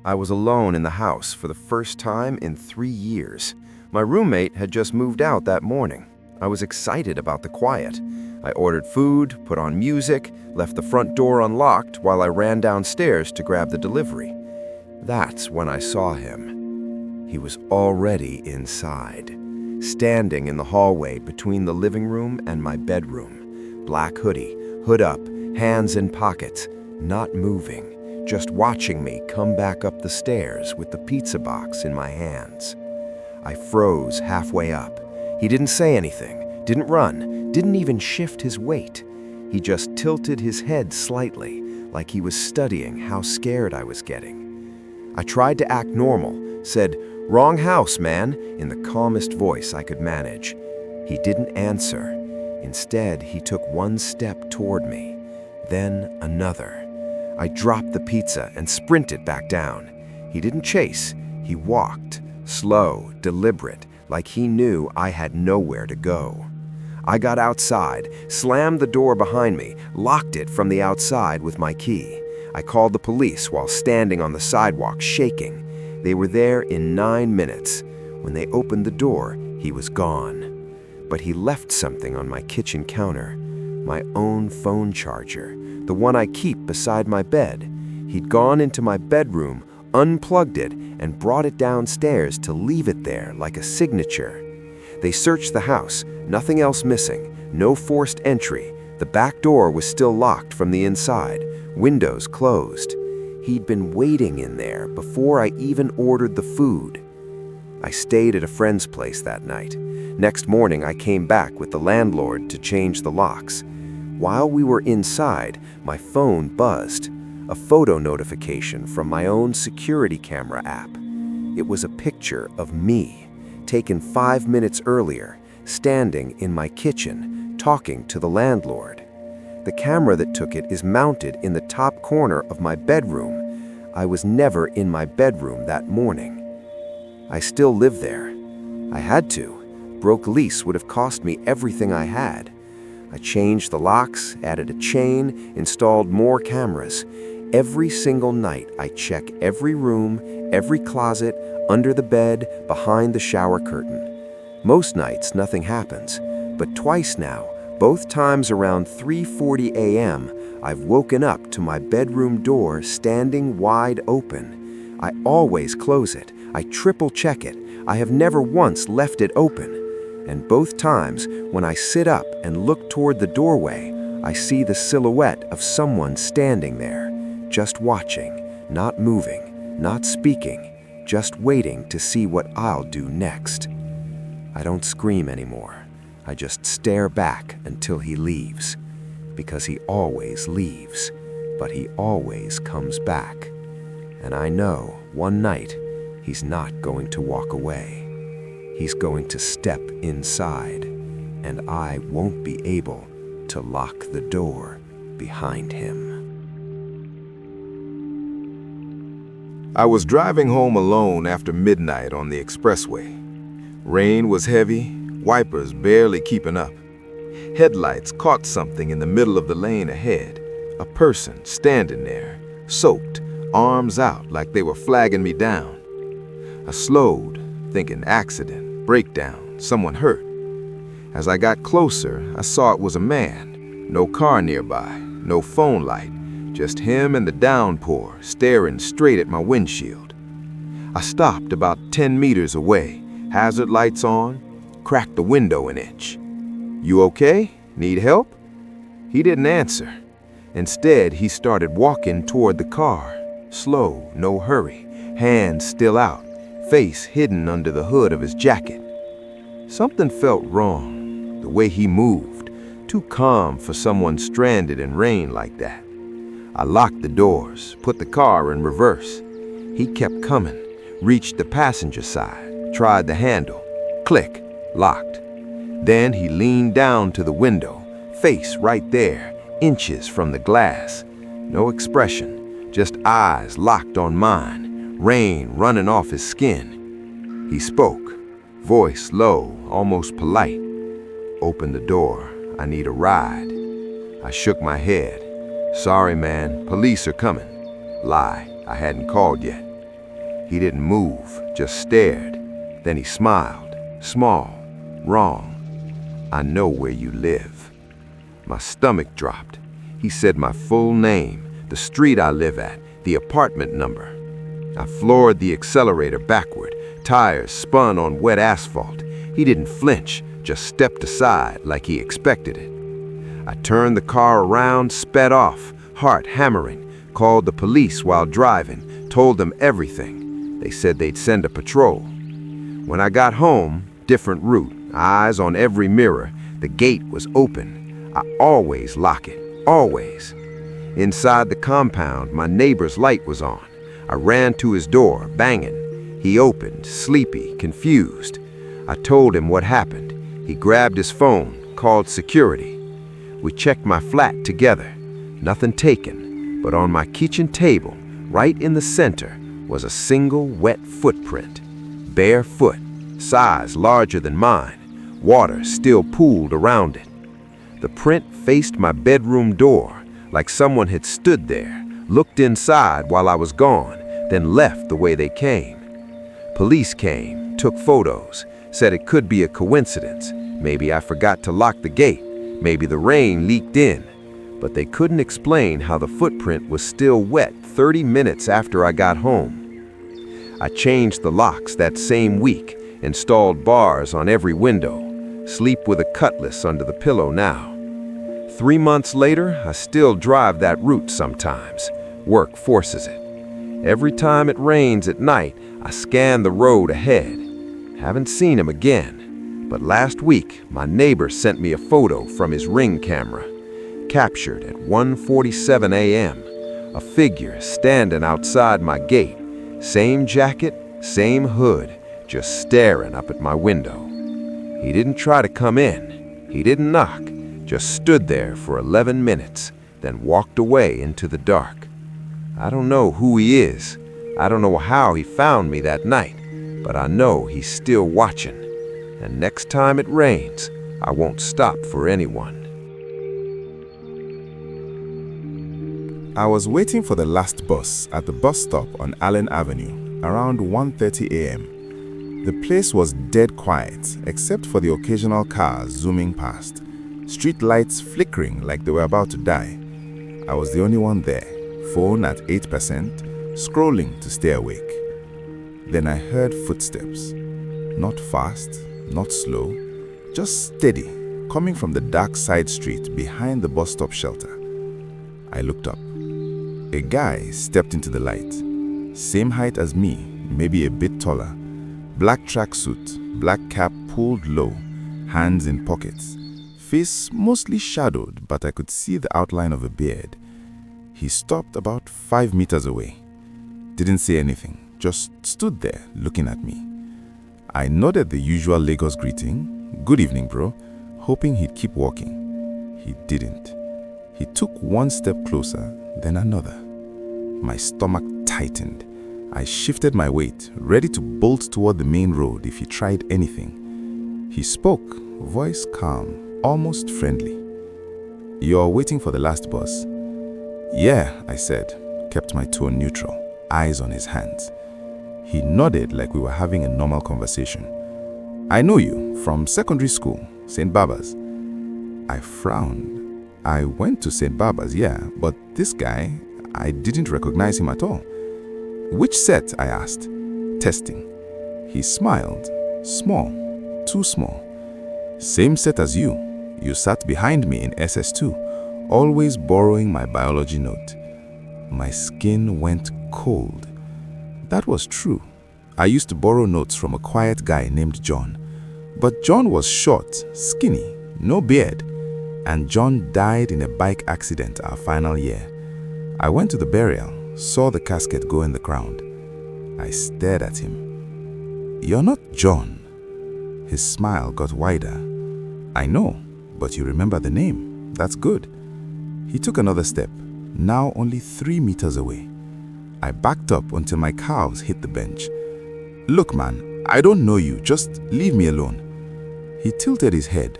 I was alone in the house for the first time in 3 years. My roommate had just moved out that morning. I was excited about the quiet. I ordered food, put on music, left the front door unlocked while I ran downstairs to grab the delivery. That's when I saw him. He was already inside, standing in the hallway between the living room and my bedroom. Black hoodie, hood up, hands in pockets, not moving, just watching me come back up the stairs with the pizza box in my hands. I froze halfway up. He didn't say anything, didn't run, didn't even shift his weight. He just tilted his head slightly, like he was studying how scared I was getting. I tried to act normal, said, "Wrong house, man," in the calmest voice I could manage. He didn't answer. Instead, he took one step toward me, then another. I dropped the pizza and sprinted back down. He didn't chase, he walked, slow, deliberate, like he knew I had nowhere to go. I got outside, slammed the door behind me, locked it from the outside with my key. I called the police while standing on the sidewalk, shaking. They were there in 9 minutes. When they opened the door, he was gone. But he left something on my kitchen counter, my own phone charger, the one I keep beside my bed. He'd gone into my bedroom, unplugged it, and brought it downstairs to leave it there like a signature. They searched the house, nothing else missing, no forced entry. The back door was still locked from the inside, windows closed. He'd been waiting in there before I even ordered the food. I stayed at a friend's place that night. Next morning, I came back with the landlord to change the locks. While we were inside, my phone buzzed, a photo notification from my own security camera app. It was a picture of me, taken 5 minutes earlier, standing in my kitchen, talking to the landlord. The camera that took it is mounted in the top corner of my bedroom. I was never in my bedroom that morning. I still live there. I had to. Broke lease would have cost me everything I had. I changed the locks, added a chain, installed more cameras. Every single night, I check every room, every closet, under the bed, behind the shower curtain. Most nights, nothing happens, but twice now, both times around 3:40 a.m., I've woken up to my bedroom door standing wide open. I always close it. I triple check it. I have never once left it open. And both times, when I sit up and look toward the doorway, I see the silhouette of someone standing there, just watching, not moving, not speaking, just waiting to see what I'll do next. I don't scream anymore. I just stare back until he leaves, because he always leaves, but he always comes back. And I know one night he's not going to walk away. He's going to step inside, and I won't be able to lock the door behind him. I was driving home alone after midnight on the expressway. Rain was heavy, wipers barely keeping up. Headlights caught something in the middle of the lane ahead, a person standing there, soaked, arms out like they were flagging me down. I slowed, thinking accident, breakdown, someone hurt. As I got closer, I saw it was a man. No car nearby, no phone light, just him and the downpour staring straight at my windshield. I stopped about 10 meters away, hazard lights on, cracked the window an inch. "You okay? Need help?" He didn't answer. Instead, he started walking toward the car, slow, no hurry, hands still out, face hidden under the hood of his jacket. Something felt wrong, the way he moved, too calm for someone stranded in rain like that. I locked the doors, put the car in reverse. He kept coming, reached the passenger side, tried the handle, click, locked. Then he leaned down to the window, face right there, inches from the glass. No expression, just eyes locked on mine, rain running off his skin. He spoke, voice low, almost polite. "Open the door, I need a ride." I shook my head. "Sorry, man, police are coming." Lie, I hadn't called yet. He didn't move, just stared. Then he smiled. Small. Wrong. I know where you live. My stomach dropped. He said my full name, the street I live at, the apartment number. I floored the accelerator backward. Tires spun on wet asphalt. He didn't flinch, just stepped aside like he expected it. I turned the car around, sped off, heart hammering, called the police while driving, told them everything. They said they'd send a patrol. When I got home, different route, eyes on every mirror, the gate was open. I always lock it, always. Inside the compound, my neighbor's light was on. I ran to his door, banging. He opened, sleepy, confused. I told him what happened. He grabbed his phone, called security. We checked my flat together. Nothing taken, but on my kitchen table, right in the center, was a single wet footprint. Bare foot, size larger than mine. Water still pooled around it. The print faced my bedroom door, like someone had stood there, looked inside while I was gone, then left the way they came. Police came, took photos, said it could be a coincidence. Maybe I forgot to lock the gate. Maybe the rain leaked in. But they couldn't explain how the footprint was still wet 30 minutes after I got home. I changed the locks that same week, installed bars on every window, sleep with a cutlass under the pillow now. 3 months later, I still drive that route sometimes. Work forces it. Every time it rains at night, I scan the road ahead. Haven't seen him again, but last week my neighbor sent me a photo from his Ring camera. Captured at 1:47 a.m., a figure standing outside my gate. Same jacket, same hood, just staring up at my window. He didn't try to come in. He didn't knock, just stood there for 11 minutes, then walked away into the dark. I don't know who he is. I don't know how he found me that night, but I know he's still watching. And next time it rains, I won't stop for anyone. I was waiting for the last bus at the bus stop on Allen Avenue around 1:30 a.m. The place was dead quiet except for the occasional cars zooming past, streetlights flickering like they were about to die. I was the only one there, phone at 8%, scrolling to stay awake. Then I heard footsteps. Not fast, not slow, just steady, coming from the dark side street behind the bus stop shelter. I looked up. A guy stepped into the light. Same height as me, maybe a bit taller. Black tracksuit, black cap pulled low, hands in pockets. Face mostly shadowed, but I could see the outline of a beard. He stopped about 5 meters away. Didn't say anything, just stood there looking at me. I nodded the usual Lagos greeting, "Good evening, bro," hoping he'd keep walking. He didn't. He took one step closer, then another. My stomach tightened. I shifted my weight, ready to bolt toward the main road if he tried anything. He spoke, voice calm, almost friendly. "You're waiting for the last bus?" "Yeah," I said, kept my tone neutral, eyes on his hands. He nodded like we were having a normal conversation. "I know you from secondary school, St. Barber's." I frowned. I went to St. Barber's, yeah, but this guy, I didn't recognize him at all. "Which set?" I asked, testing. He smiled. "Small, too small." "Same set as you. You sat behind me in SS2, always borrowing my biology note." My skin went cold. That was true. I used to borrow notes from a quiet guy named John. But John was short, skinny, no beard. And John died in a bike accident our final year. I went to the burial, saw the casket go in the ground. I stared at him. "You're not John." His smile got wider. "I know, but you remember the name. That's good." He took another step, now only 3 meters away. I backed up until my calves hit the bench. "Look, man, I don't know you. Just leave me alone." He tilted his head.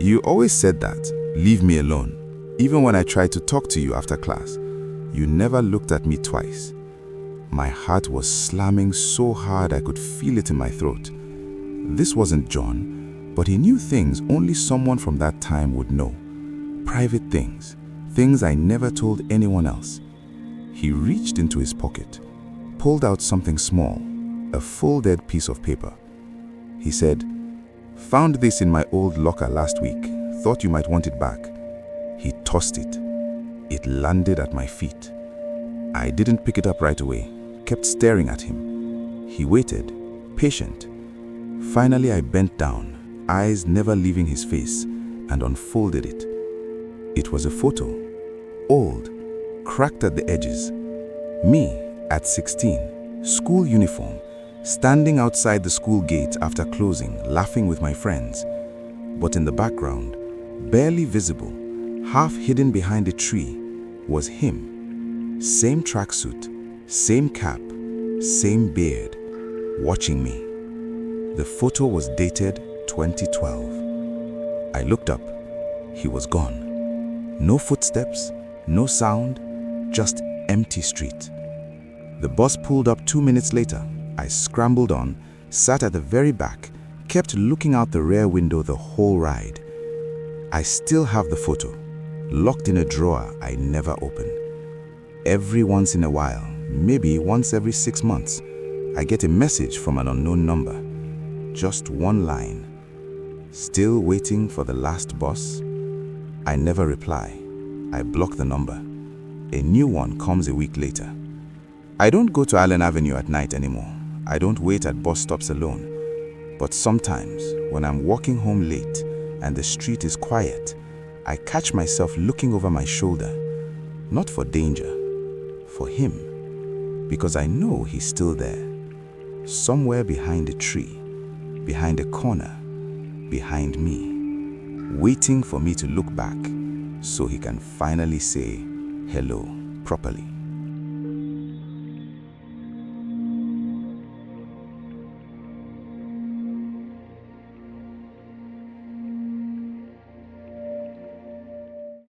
"You always said that, leave me alone, even when I tried to talk to you after class. You never looked at me twice." My heart was slamming so hard I could feel it in my throat. This wasn't John, but he knew things only someone from that time would know. Private things, things I never told anyone else. He reached into his pocket, pulled out something small, a folded piece of paper. He said, "Found this in my old locker last week. Thought you might want it back." He tossed it. It landed at my feet. I didn't pick it up right away, kept staring at him. He waited, patient. Finally, I bent down, eyes never leaving his face, and unfolded it. It was a photo, old, cracked at the edges. Me, at 16, school uniform, standing outside the school gate after closing, laughing with my friends. But in the background, barely visible, half hidden behind a tree, was him. Same tracksuit, same cap, same beard, watching me. The photo was dated 2012. I looked up. He was gone. No footsteps, no sound, just empty street. The bus pulled up 2 minutes later. I scrambled on, sat at the very back, kept looking out the rear window the whole ride. I still have the photo, locked in a drawer I never opened. Every once in a while, maybe once every 6 months, I get a message from an unknown number. Just one line. "Still waiting for the last bus?" I never reply. I block the number. A new one comes a week later. I don't go to Allen Avenue at night anymore. I don't wait at bus stops alone. But sometimes, when I'm walking home late and the street is quiet, I catch myself looking over my shoulder. Not for danger, for him. Because I know he's still there. Somewhere behind a tree, behind a corner, behind me, waiting for me to look back so he can finally say hello properly.